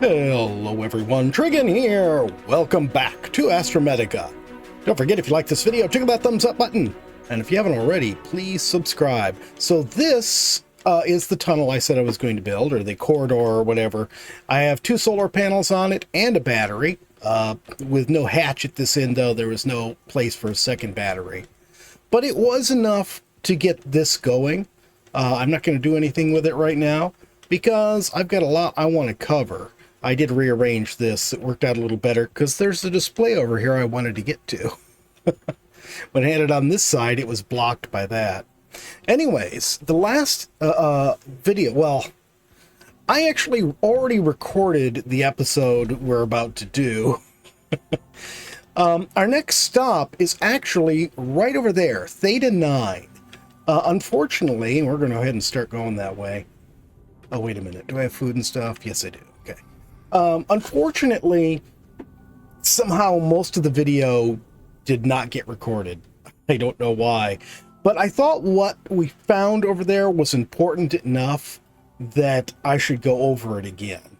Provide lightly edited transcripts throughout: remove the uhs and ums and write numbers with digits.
Hello everyone, Trigan here! Welcome back to Astrometica. Don't forget, if you like this video, check out that thumbs up button. And if you haven't already, please subscribe. So this is the tunnel I said I was going to build, or the corridor or whatever. I have 2 solar panels on it and a battery. With no hatch at this end though, there was no place for a second battery. But it was enough to get this going. I'm not going to do anything with it right now, because I've got a lot I want to cover. I did rearrange this. It worked out a little better because there's a display over here I wanted to get to. When I had it on this side, it was blocked by that. Anyways, the last video, well, I actually already recorded the episode we're about to do. Our next stop is actually right over there, Theta 9. Unfortunately, we're going to go ahead and start going that way. Oh, wait a minute. Do I have food and stuff? Yes, I do. Okay. Unfortunately, somehow most of the video did not get recorded. I don't know why. But I thought what we found over there was important enough that I should go over it again.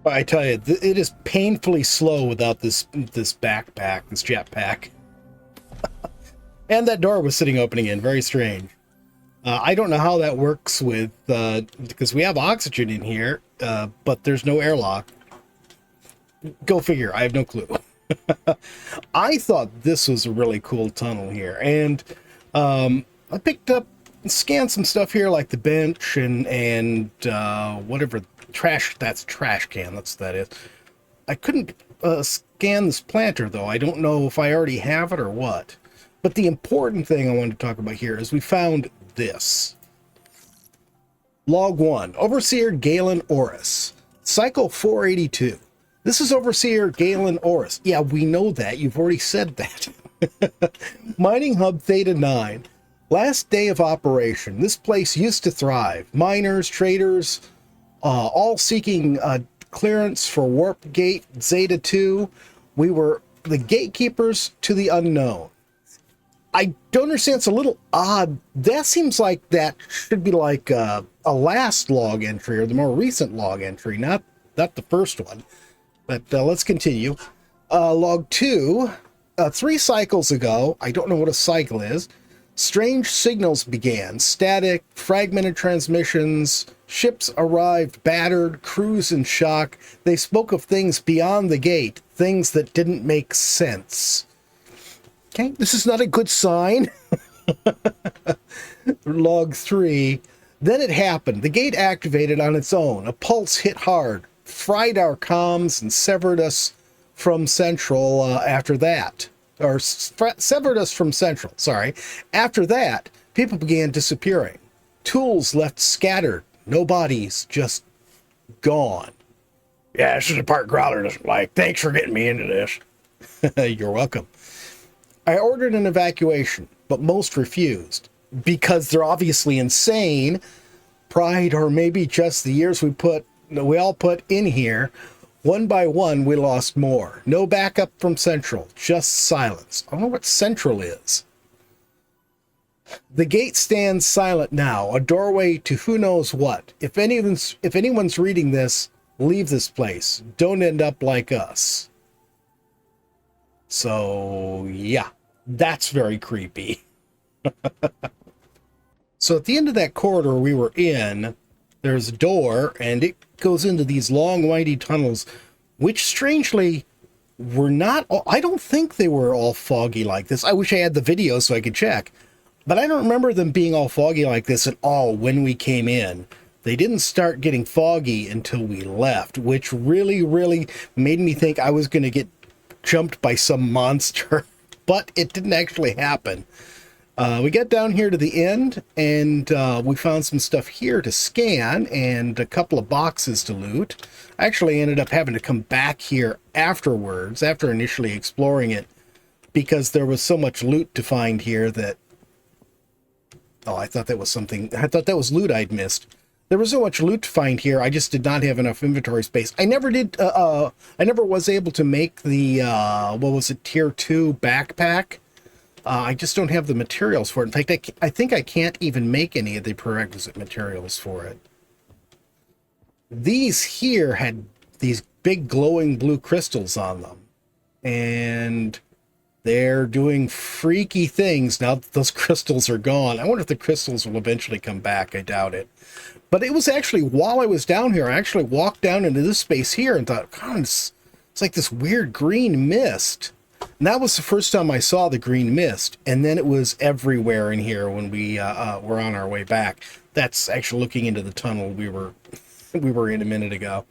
But I tell you, it is painfully slow without this backpack, this jetpack. And that door was sitting open again. Very strange. I don't know how that works with, because we have oxygen in here, but there's no airlock. Go figure, I have no clue. I thought this was a really cool tunnel here, and I picked up and scanned some stuff here, like the bench and whatever, that's trash can, that is. I couldn't scan this planter, though. I don't know if I already have it or what. But the important thing I wanted to talk about here is we found this. Log 1, Overseer Galen Oris, Cycle 482. This is Overseer Galen Oris. Yeah, we know that. You've already said that. Mining Hub Theta 9. Last day of operation. This place used to thrive. Miners, traders, all seeking clearance for Warp Gate Zeta 2. We were the gatekeepers to the unknown. I don't understand. It's a little odd. That seems like that should be like a last log entry, or the more recent log entry, not the first one. But let's continue. Log 2, 3 cycles ago, I don't know what a cycle is, strange signals began. Static, fragmented transmissions, ships arrived battered, crews in shock. They spoke of things beyond the gate, things that didn't make sense. Okay, this is not a good sign. Log 3. Then it happened. The gate activated on its own. A pulse hit hard, fried our comms, and severed us from Central after that. Or severed us from Central, sorry. After that, people began disappearing. Tools left scattered. No bodies, just gone. Yeah, this is the part Growler doesn't like. Thanks for getting me into this. You're welcome. I ordered an evacuation, but most refused, because they're obviously insane. Pride, or maybe just the years we all put in here. One by one, we lost more. No backup from Central, just silence. I don't know what Central is. The gate stands silent now, a doorway to who knows what. If anyone's reading this, leave this place. Don't end up like us. So, yeah, that's very creepy. So at the end of that corridor we were in, there's a door, and it goes into these long, windy tunnels, which strangely were not, I don't think they were all foggy like this. I wish I had the video so I could check, but I don't remember them being all foggy like this at all when we came in. They didn't start getting foggy until we left, which really, really made me think I was going to get jumped by some monster, but it didn't actually happen. We got down here to the end, and we found some stuff here to scan and a couple of boxes to loot. I actually ended up having to come back here afterwards, after initially exploring it, because there was so much loot to find here that... Oh, I thought that was something... I thought that was loot I'd missed. There was so much loot to find here, I just did not have enough inventory space. I never did, I never was able to make the, what was it, Tier 2 backpack. I just don't have the materials for it. In fact, I think I can't even make any of the prerequisite materials for it. These here had these big glowing blue crystals on them. And they're doing freaky things now that those crystals are gone. I wonder if the crystals will eventually come back. I doubt it. But it was actually, while I was down here, I actually walked down into this space here and thought, God, it's like this weird green mist. And that was the first time I saw the green mist. And then it was everywhere in here when we were on our way back. That's actually looking into the tunnel we were in a minute ago.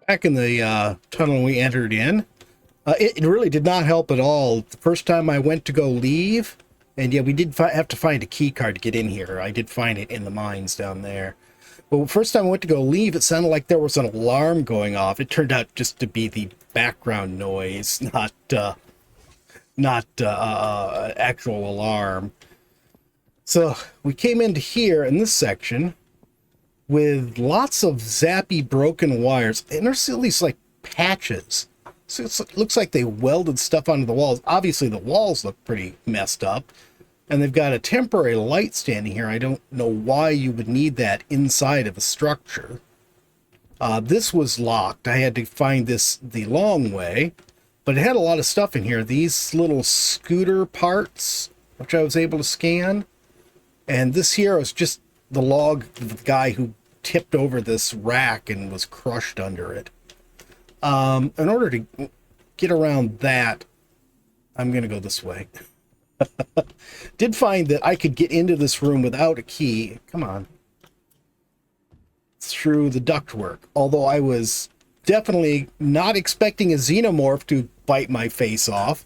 Back in the tunnel we entered in, it really did not help at all. The first time I went to go leave, and yeah, we did have to find a key card to get in here. I did find it in the mines down there. But the first time I went to go leave, it sounded like there was an alarm going off. It turned out just to be the background noise, not actual alarm. So we came into here in this section with lots of zappy broken wires, and there's at least like patches. So it looks like they welded stuff onto the walls. Obviously the walls look pretty messed up, and they've got a temporary light standing here. I don't know why you would need that inside of a structure. This was locked. I had to find this the long way, but it had a lot of stuff in here. These little scooter parts, which I was able to scan. And this here was just the log of the guy who tipped over this rack and was crushed under it. In order to get around that, I'm going to go this way. Did find that I could get into this room without a key. Come on. Through the ductwork. Although I was definitely not expecting a xenomorph to bite my face off.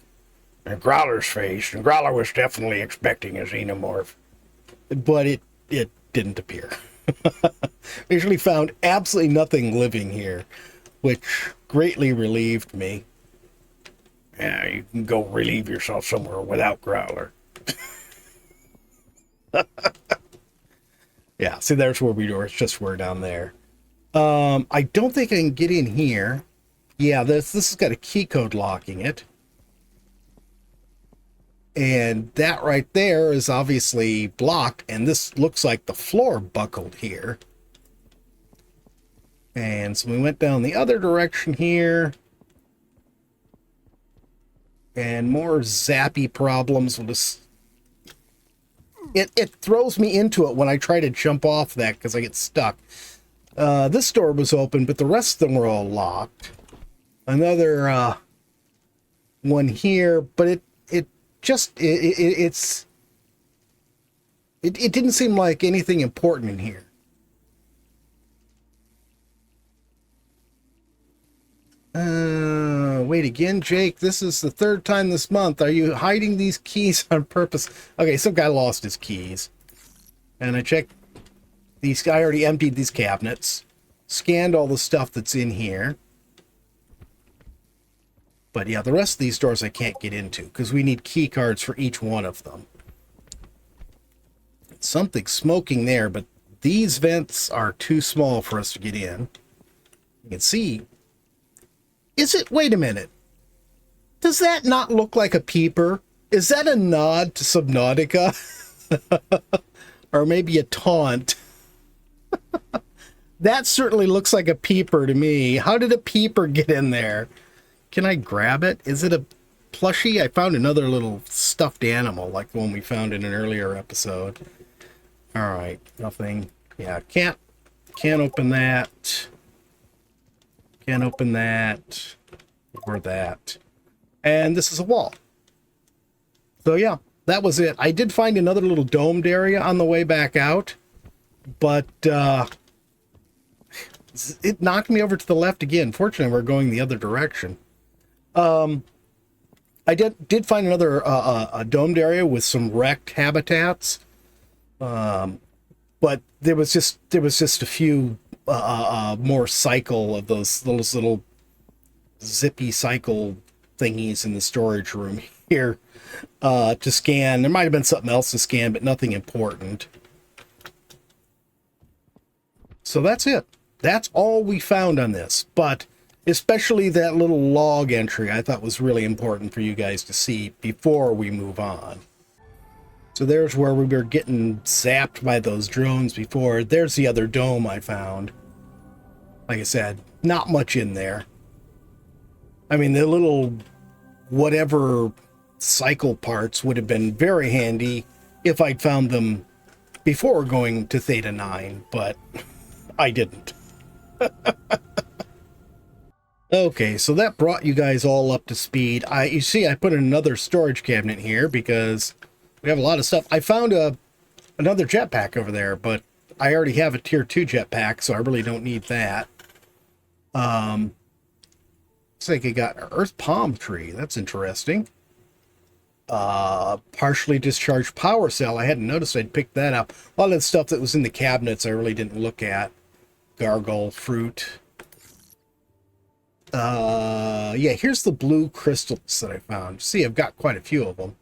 And Growler's face. And Growler was definitely expecting a xenomorph. But it didn't appear. Actually found absolutely nothing living here, which greatly relieved me. Yeah, you can go relieve yourself somewhere without Growler. Yeah, see, there's where we were. It's just we're down there. I don't think I can get in here. Yeah, this has got a key code locking it. And that right there is obviously blocked, and this looks like the floor buckled here. And so we went down the other direction here. And more zappy problems will just... It throws me into it when I try to jump off that because I get stuck. This door was open, but the rest of them were all locked. Another one here, but it didn't seem like anything important in here. Wait again, Jake. This is the third time this month. Are you hiding these keys on purpose? Okay, some guy lost his keys. And I checked these. I already emptied these cabinets. Scanned all the stuff that's in here. But yeah, the rest of these doors I can't get into because we need key cards for each one of them. Something smoking there, but these vents are too small for us to get in. You can see. Is it? Wait a minute. Does that not look like a peeper? Is that a nod to Subnautica? Or maybe a taunt? That certainly looks like a peeper to me. How did a peeper get in there? Can I grab it? Is it a plushie? I found another little stuffed animal like the one we found in an earlier episode. All right, nothing. Yeah, can't open that. Can't open that or that. And this is a wall. So yeah, that was it. I did find another little domed area on the way back out, but it knocked me over to the left again. Fortunately, we're going the other direction. I did find another a domed area with some wrecked habitats, but there was just a few more cycle of those little zippy cycle thingies in the storage room here to scan. There might have been something else to scan, but nothing important. So that's it. That's all we found on this, but especially that little log entry I thought was really important for you guys to see before we move on. So there's where we were getting zapped by those drones before. There's the other dome I found. Like I said, not much in there. I mean, the little whatever cycle parts would have been very handy if I'd found them before going to Theta 9, but I didn't. Okay, so that brought you guys all up to speed. You see, I put another storage cabinet here because we have a lot of stuff. I found another jetpack over there, but I already have a tier 2 jetpack, so I really don't need that. Looks like I got an earth palm tree. That's interesting. Partially discharged power cell. I hadn't noticed I'd picked that up. A lot of the stuff that was in the cabinets I really didn't look at. Gargle, fruit. Yeah, here's the blue crystals that I found. See, I've got quite a few of them.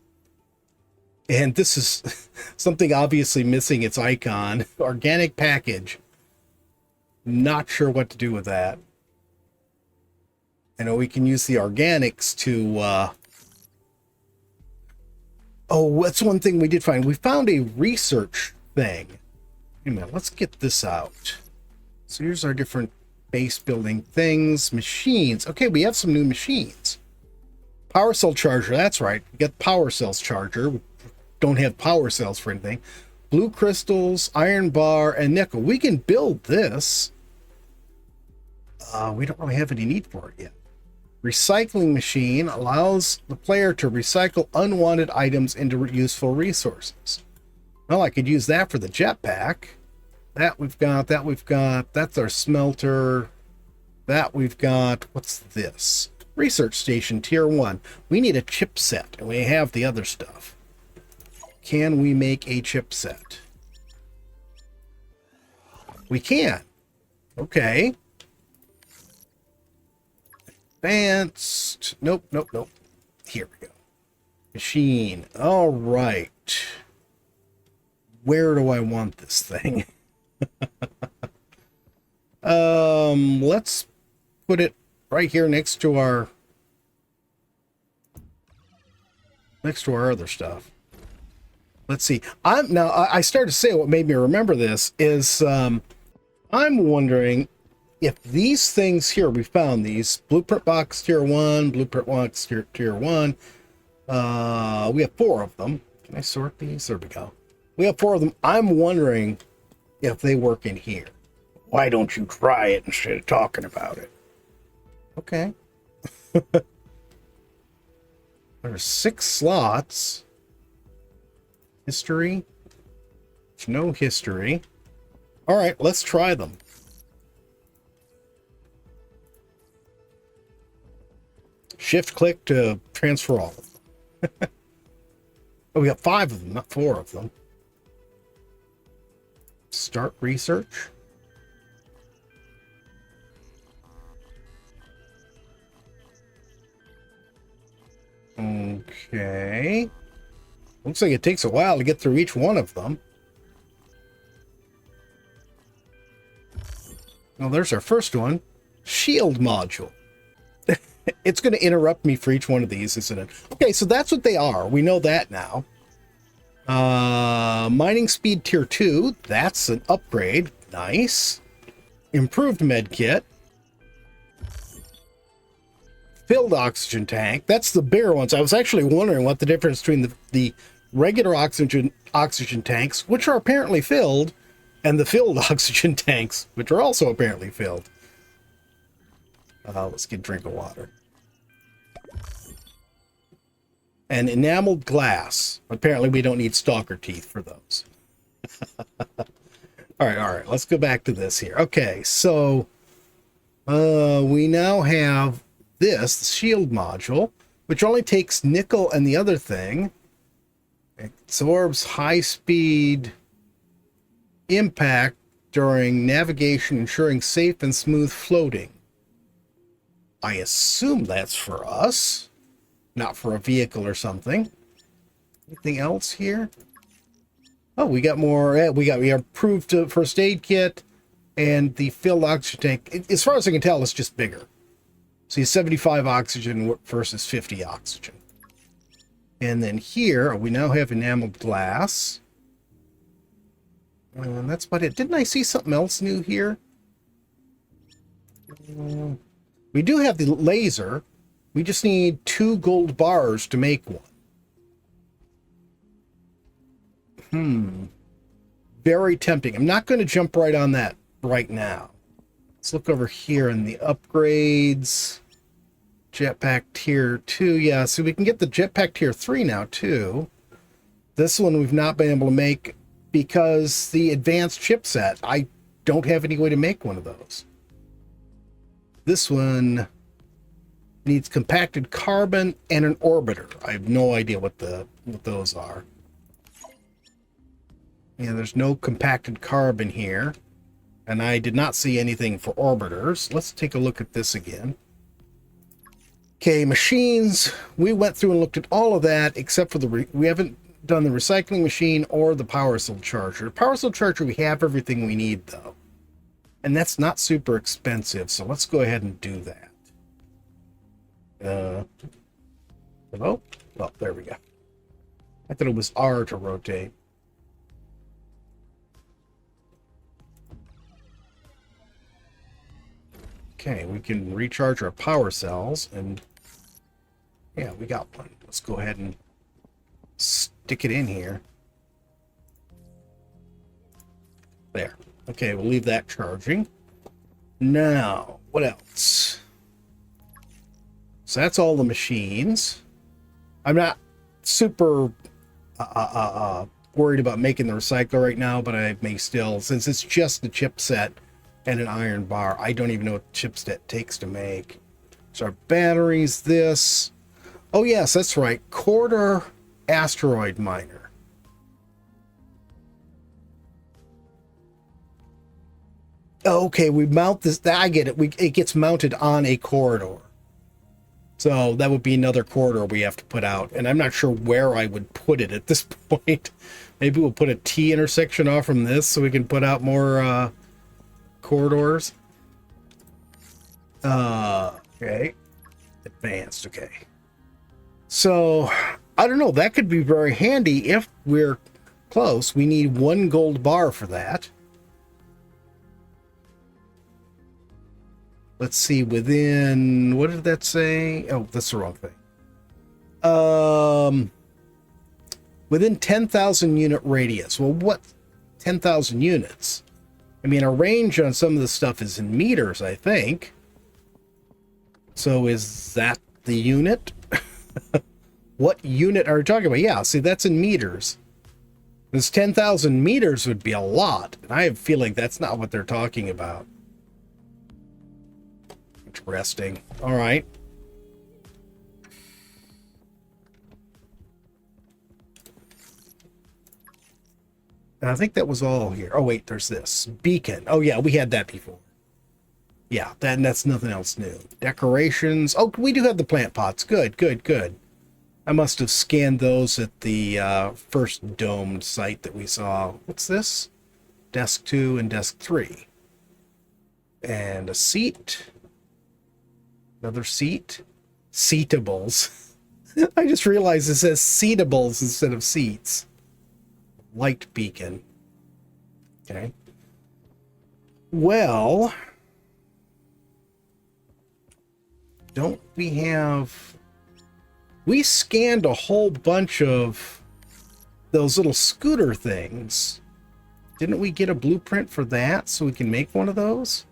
And this is something obviously missing its icon. Organic package. Not sure what to do with that. I know we can use the organics to... Oh, that's one thing we did find. We found a research thing. Wait a minute, let's get this out. So here's our different base building things. Machines. Okay, we have some new machines. Power cell charger, that's right. We got power cells charger. We don't have power cells for anything. Blue crystals, iron bar, and nickel. We can build this. We don't really have any need for it yet. Recycling machine allows the player to recycle unwanted items into useful resources. Well, I could use that for the jetpack. That we've got, that we've got. That's our smelter. That we've got. What's this? Research station tier 1. We need a chipset, and we have the other stuff. Can we make a chipset? We can. Okay. Advanced. Nope, nope, nope. Here we go. Machine. All right. Where do I want this thing? Let's put it right here next to our other stuff. Let's see. I started to say what made me remember this is I'm wondering if these things here, we found these blueprint box tier 1, blueprint box tier 1. We have 4 of them. Can I sort these? There we go. We have 4 of them. I'm wondering if they work in here. Why don't you try it instead of talking about it? Okay. There's 6 slots. History. There's no history. All right, let's try them. Shift click to transfer all of them. Oh, we got 5 of them, not 4 of them. Start research. Okay. Looks like it takes a while to get through each one of them. Well, there's our first one. Shield module. It's going to interrupt me for each one of these, isn't it? Okay, so that's what they are. We know that now. Mining speed tier 2. That's an upgrade. Nice. Improved med kit. Filled oxygen tank. That's the bigger ones. I was actually wondering what the difference between the regular oxygen tanks, which are apparently filled, and the filled oxygen tanks, which are also apparently filled. Let's get a drink of water. And enameled glass. Apparently we don't need stalker teeth for those. all right. Let's go back to this here. Okay, so we now have this, the shield module, which only takes nickel and the other thing. Absorbs high-speed impact during navigation, ensuring safe and smooth floating. I assume that's for us, not for a vehicle or something. Anything else here? Oh, we got more. We got improved first aid kit and the filled oxygen tank. As far as I can tell, it's just bigger. So you 75 oxygen versus 50 oxygen. And then here, we now have enameled glass. And that's about it. Didn't I see something else new here? We do have the laser. We just need 2 gold bars to make one. Very tempting. I'm not going to jump right on that right now. Let's look over here in the upgrades. Jetpack tier 2. Yeah, so we can get the jetpack tier 3 now, too. This one we've not been able to make because the advanced chipset. I don't have any way to make one of those. This one needs compacted carbon and an orbiter. I have no idea what those are. Yeah, there's no compacted carbon here. And I did not see anything for orbiters. Let's take a look at this again. Okay, machines. We went through and looked at all of that except for we haven't done the recycling machine or the power cell charger. The power cell charger, we have everything we need, though. And that's not super expensive, so let's go ahead and do that. Hello? Oh, there we go. I thought it was R to rotate. Okay, we can recharge our power cells, and yeah, we got one. Let's go ahead and stick it in here. There. Okay, we'll leave that charging. Now, what else? So that's all the machines. I'm not super worried about making the recycler right now, but I may still, since it's just the chipset and an iron bar, I don't even know what chipset takes to make. So our batteries, this. Oh yes, that's right. Quarter asteroid miner. Okay, we mount this. I get it. It gets mounted on a corridor. So that would be another corridor we have to put out. And I'm not sure where I would put it at this point. Maybe we'll put a T intersection off from this so we can put out more corridors. Okay. Advanced, okay. So, I don't know. That could be very handy if we're close. We need 1 gold bar for that. Let's see, within, what did that say? Oh, that's the wrong thing. Within 10,000 unit radius. Well, what 10,000 units? I mean, our range on some of the stuff is in meters, I think. So is that the unit? What unit are we talking about? Yeah, see, that's in meters. This 10,000 meters would be a lot. And I have a feeling that's not what they're talking about. Interesting. All right. And I think that was all here. Oh, wait, there's this. Beacon. Oh, yeah, we had that before. Yeah, that's nothing else new. Decorations. Oh, we do have the plant pots. Good, good, good. I must have scanned those at the first domed site that we saw. What's this? Desk 2 and Desk 3. And a seat. Another seat. Seatables. I just realized it says seatables instead of seats. Light beacon. Okay. Well, don't we have... We scanned a whole bunch of those little scooter things. Didn't we get a blueprint for that so we can make one of those?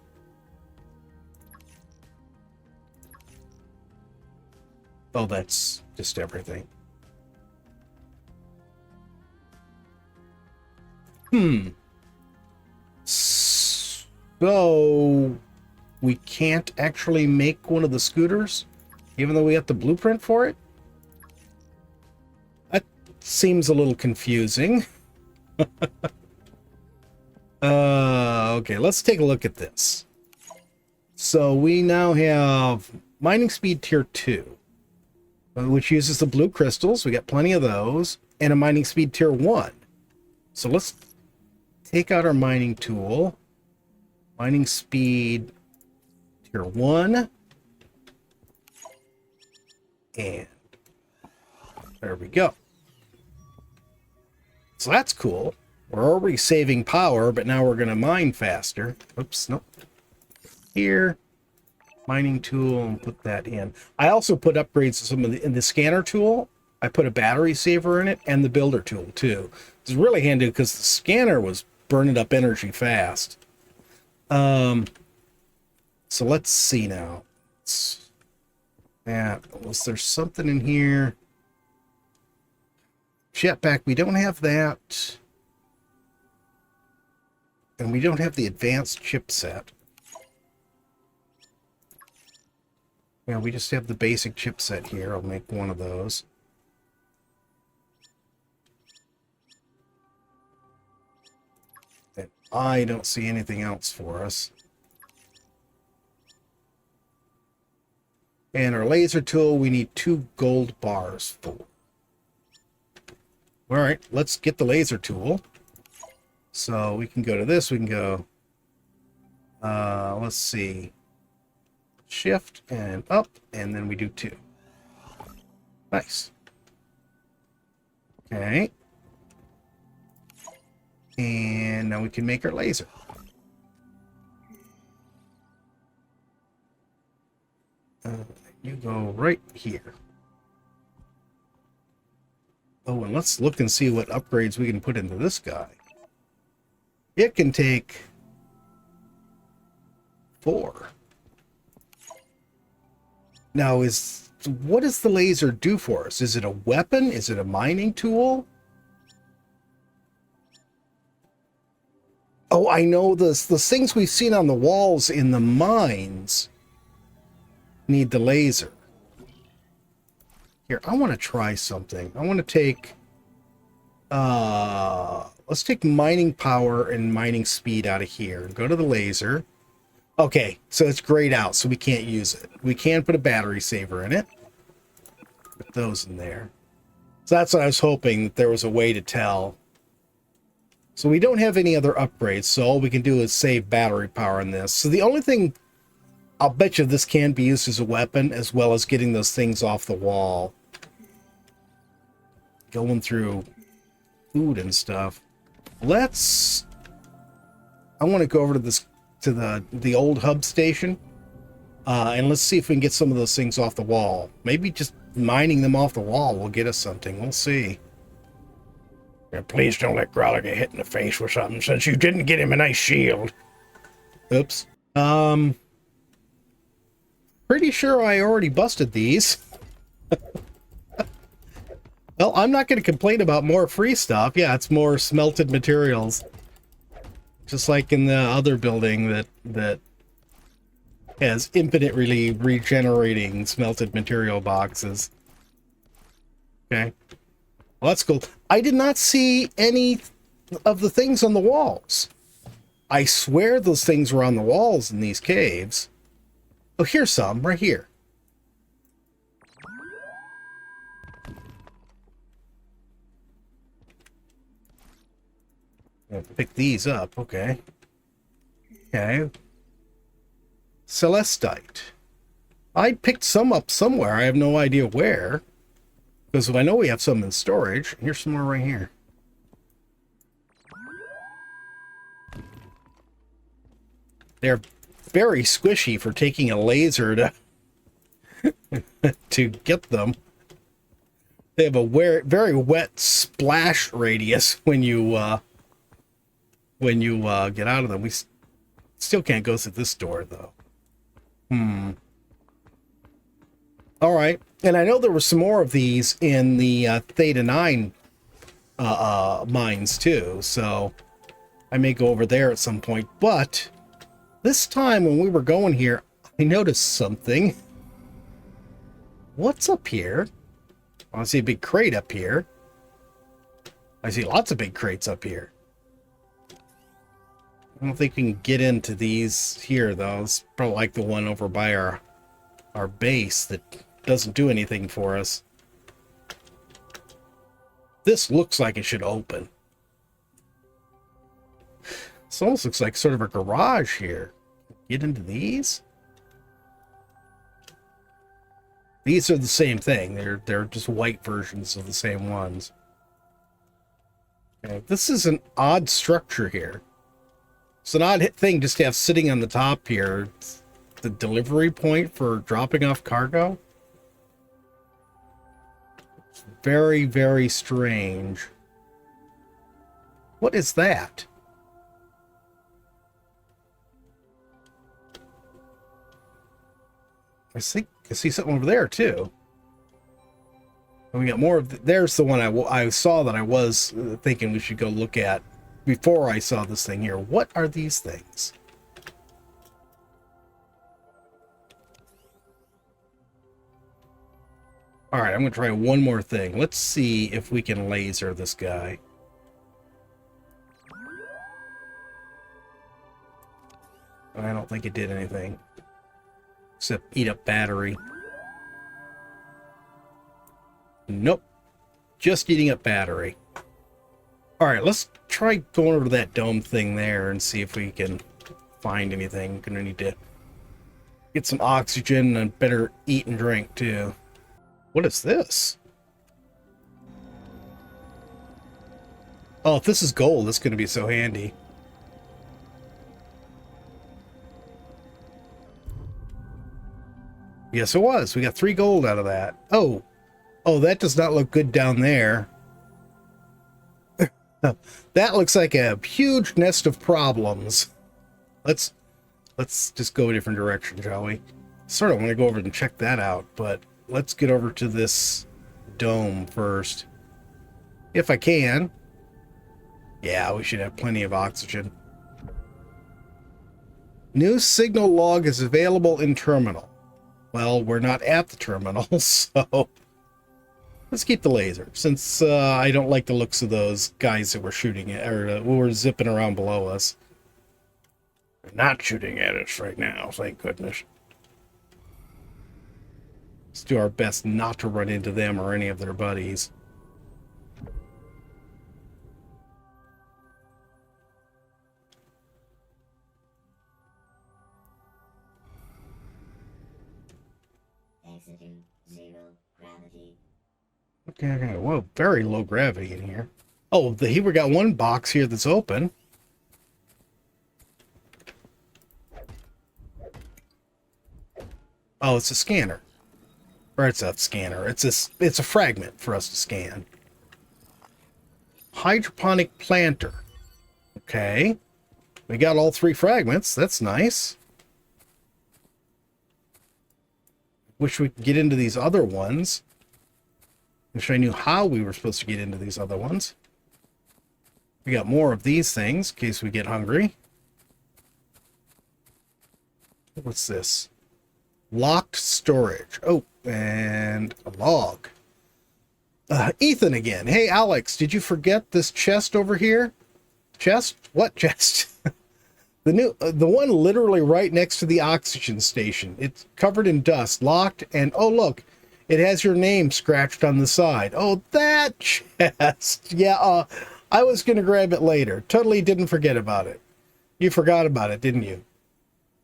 Oh, that's just everything. So we can't actually make one of the scooters, even though we have the blueprint for it? That seems a little confusing. Okay, let's take a look at this. So we now have mining speed tier 2, which uses the blue crystals. We got plenty of those, and a mining speed tier 1. So let's take out our mining tool. Mining speed tier 1. And there we go. So that's cool. We're already saving power, but now we're going to mine faster. Oops, nope. Here. Mining tool, and put that in. I also put upgrades to some of in the scanner tool. I put a battery saver in it and the builder tool too. It's really handy because the scanner was burning up energy fast. So let's see now. Was there something in here? Jetpack, we don't have that. And we don't have the advanced chipset. Yeah, we just have the basic chipset here. I'll make one of those. And I don't see anything else for us. And our laser tool, we need 2 gold bars for. All right, let's get the laser tool. So we can go to this. We can go, let's see. Shift and up, and then we do 2. Nice. Okay. And now we can make our laser. You go right here. Oh, and let's look and see what upgrades we can put into this guy. It can take 4. Now, what does the laser do for us? Is it a weapon? Is it a mining tool? Oh, I know the things we've seen on the walls in the mines need the laser. Here, I want to try something. I want to take... let's take mining power and mining speed out of here. Go to the laser. Okay, so it's grayed out, so we can't use it. We can put a battery saver in it. Put those in there. So that's what I was hoping, that there was a way to tell. So we don't have any other upgrades, so all we can do is save battery power in this. So the only thing, I'll bet you this can be used as a weapon, as well as getting those things off the wall. Going through food and stuff. I want to go over to this, to the old hub station, and let's see if we can get some of those things off the wall. Maybe just mining them off the wall will get us something. We'll see. Yeah, please don't let Growler get hit in the face with something, since you didn't get him a nice shield. Oops. Pretty sure I already busted these. Well, I'm not going to complain about more free stuff. Yeah, it's more smelted materials. Just like in the other building that has infinitely regenerating smelted material boxes. Okay. Well, that's cool. I did not see any of the things on the walls. I swear those things were on the walls in these caves. Oh, here's some, right here. I'll pick these up, okay. Okay. Celestite. I picked some up somewhere. I have no idea where. Because I know we have some in storage. Here's some more right here. They're very squishy for taking a laser to to get them. They have a very wet splash radius when you get out of them. We still can't go through this door though. All right, and I know there were some more of these in the Theta 9 mines too, so I may go over there at some point. But this time when we were going here, I noticed something. What's up here? I see a big crate up here. I see lots of big crates up here. I don't think we can get into these here though. It's probably like the one over by our base that doesn't do anything for us. This looks like it should open. This almost looks like sort of a garage here. Get into these? These are the same thing. They're just white versions of the same ones. Okay, this is an odd structure here. It's an odd thing just to have sitting on the top here. the delivery point for dropping off cargo. It's very, very strange. What is that? I think I see something over there too. And we got more of there's the one I saw that I was thinking we should go look at before I saw this thing here. What are these things? All right, I'm going to try one more thing. Let's see if we can laser this guy. I don't think it did anything. Except eat up battery. Nope. Just eating up battery. Alright, let's try going over to that dome thing there and see if we can find anything. Gonna need to get some oxygen and better eat and drink too. What is this? Oh, if this is gold, it's gonna be so handy. Yes, it was. We got 3 gold out of that. Oh, that does not look good down there. That looks like a huge nest of problems. Let's just go a different direction, shall we? Sort of want to go over and check that out, but let's get over to this dome first. If I can. Yeah, we should have plenty of oxygen. New signal log is available in terminal. Well, we're not at the terminal, so let's keep the laser, since I don't like the looks of those guys that were shooting at, or who were zipping around below us. They're not shooting at us right now, thank goodness. Let's do our best not to run into them or any of their buddies. Okay. Whoa, very low gravity in here. Oh, we got one box here that's open. Oh, it's a scanner. Or it's a scanner. It's a fragment for us to scan. Hydroponic planter. Okay. We got all 3 fragments. That's nice. Wish we could get into these other ones. Wish I knew how we were supposed to get into these other ones. We got more of these things in case we get hungry. What's this? Locked storage. Oh, and a log. Ethan again. Hey, Alex, did you forget this chest over here? Chest? What chest? The one literally right next to the oxygen station. It's covered in dust, locked, and oh look, it has your name scratched on the side. Oh, that chest. Yeah, I was going to grab it later. Totally didn't forget about it. You forgot about it, didn't you?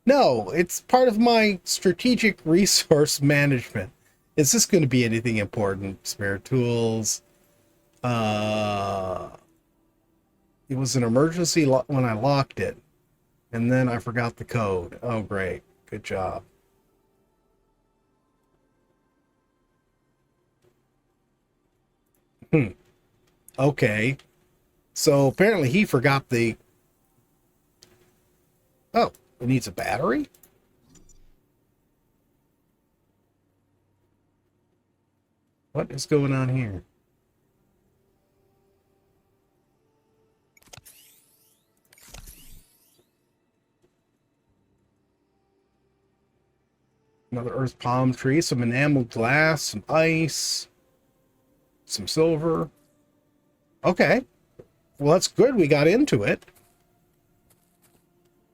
No, it's part of my strategic resource management. Is this going to be anything important? Spare tools. It was an emergency when I locked it. And then I forgot the code. Oh, great. Good job. Okay. So apparently he forgot the... Oh, it needs a battery? What is going on here? Another earth palm tree, some enameled glass, some ice, some silver. Okay. Well, that's good. We got into it.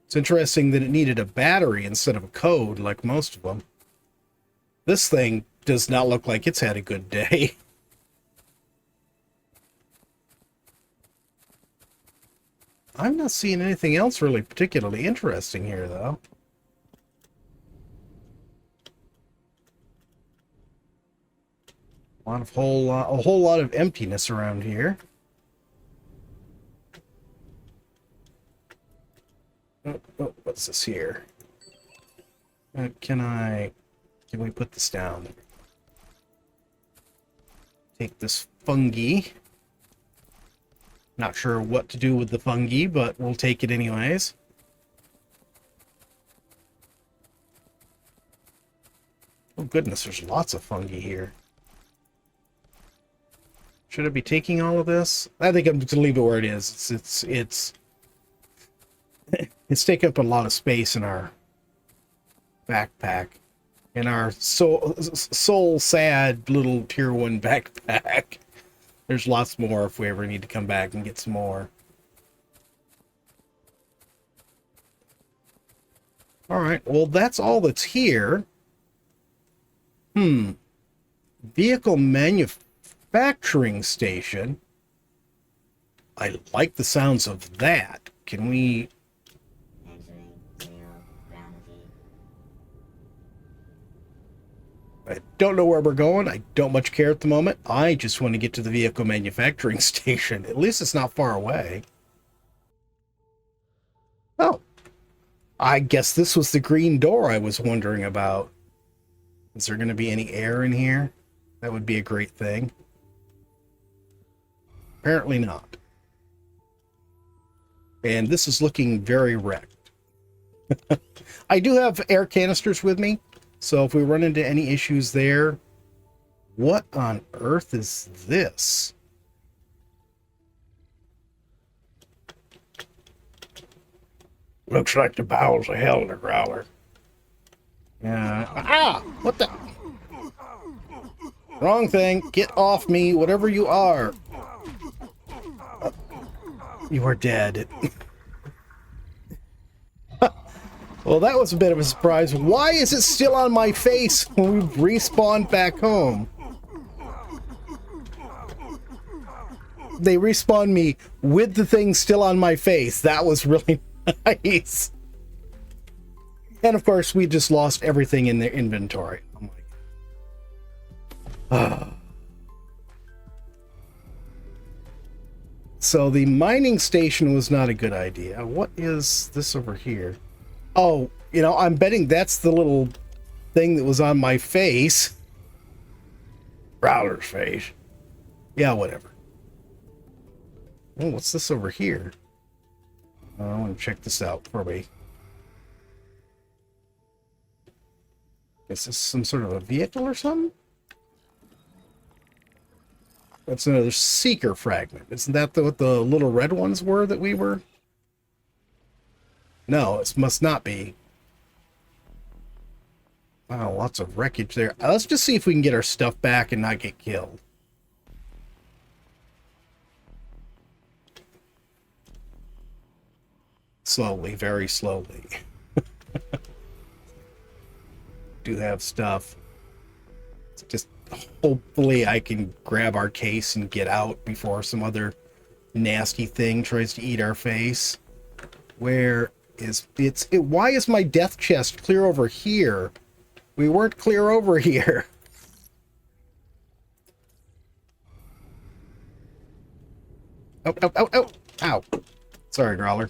It's interesting that it needed a battery instead of a code, like most of them. This thing does not look like it's had a good day. I'm not seeing anything else really particularly interesting here, though. A whole lot of emptiness around here. Oh, what's this here? Can we put this down? Take this fungi. Not sure what to do with the fungi, but we'll take it anyways. Oh goodness, there's lots of fungi here. Should I be taking all of this? I think I'm just gonna leave it where it is. It's taking up a lot of space in our backpack. In our soul sad little tier 1 backpack. There's lots more if we ever need to come back and get some more. Alright, well that's all that's here. Vehicle manufacturing station. I like the sounds of that. Can we... I don't know where we're going. I don't much care at the moment. I just want to get to the vehicle manufacturing station. At least it's not far away. Oh. I guess this was the green door I was wondering about. Is there going to be any air in here? That would be a great thing. Apparently not. And this is looking very wrecked. I do have air canisters with me. So if we run into any issues there, what on earth is this? Looks like the bowels of hell in the Growler. Yeah. Ah! What the? Wrong thing. Get off me, whatever you are. You are dead. Well, that was a bit of a surprise. Why is it still on my face when we respawned back home? They respawned me with the thing still on my face. That was really nice. And of course, we just lost everything in their inventory. I'm like... So the mining station was not a good idea. What is this over here? Oh, you know, I'm betting that's the little thing that was on my face. Growler's face. Yeah, whatever. Oh, what's this over here? I want to check this out for me. Is this some sort of a vehicle or something? That's another seeker fragment. Isn't that what the little red ones were that we were... No, it must not be. Wow, lots of wreckage there. Let's just see if we can get our stuff back and not get killed. Slowly, very slowly. Do have stuff. It's just hopefully I can grab our case and get out before some other nasty thing tries to eat our face. Where... why is my death chest clear over here? We weren't clear over here. Oh, oh, oh, oh. Ow. Sorry, Growler.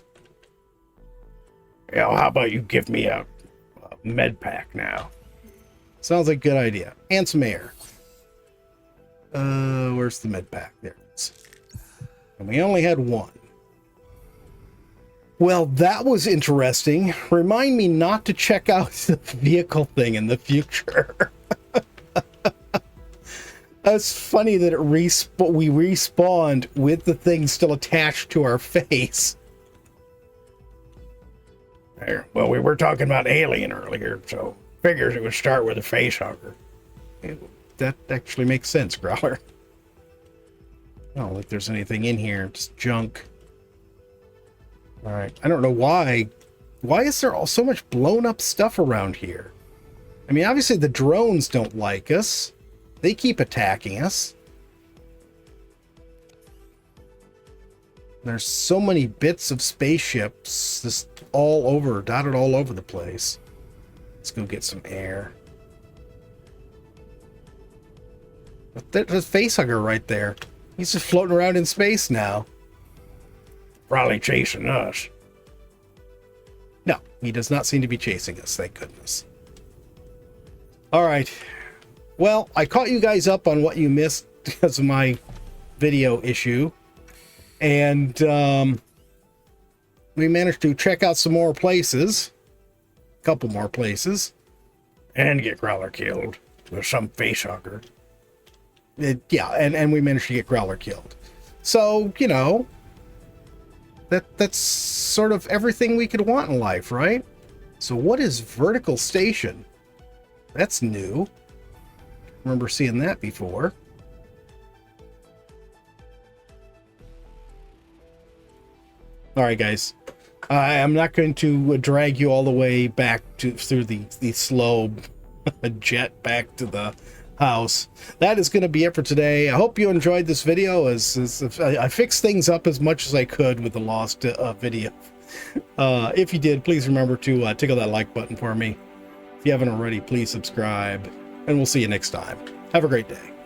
Yeah, well, how about you give me a med pack now? Sounds like a good idea. And some air. Where's the med pack? There it is. And we only had one. Well, that was interesting. Remind me not to check out the vehicle thing in the future. That's funny that we respawned with the thing still attached to our face. Well, we were talking about alien earlier, so figures it would start with a face hugger. That actually makes sense, Growler. I don't think there's anything in here. Just junk. Alright, I don't know why. Why is there so much blown up stuff around here? I mean, obviously the drones don't like us. They keep attacking us. There's so many bits of spaceships just all over, dotted all over the place. Let's go get some air. But there's a facehugger right there. He's just floating around in space now. Probably chasing us. No, he does not seem to be chasing us, thank goodness. All right. Well, I caught you guys up on what you missed because of my video issue. And we managed to check out some more places. A couple more places. And get Growler killed with some facehugger. Yeah, and we managed to get Growler killed. So, you know, that's sort of everything we could want in life, right? So what is vertical station? That's new. Remember seeing that before. All right, guys. I'm not going to drag you all the way back through the slow jet back to the house. That is going to be it for today. I hope you enjoyed this video. As I fixed things up as much as I could with the lost video. If you did, please remember to tickle that like button for me. If you haven't already, please subscribe, and we'll see you next time. Have a great day.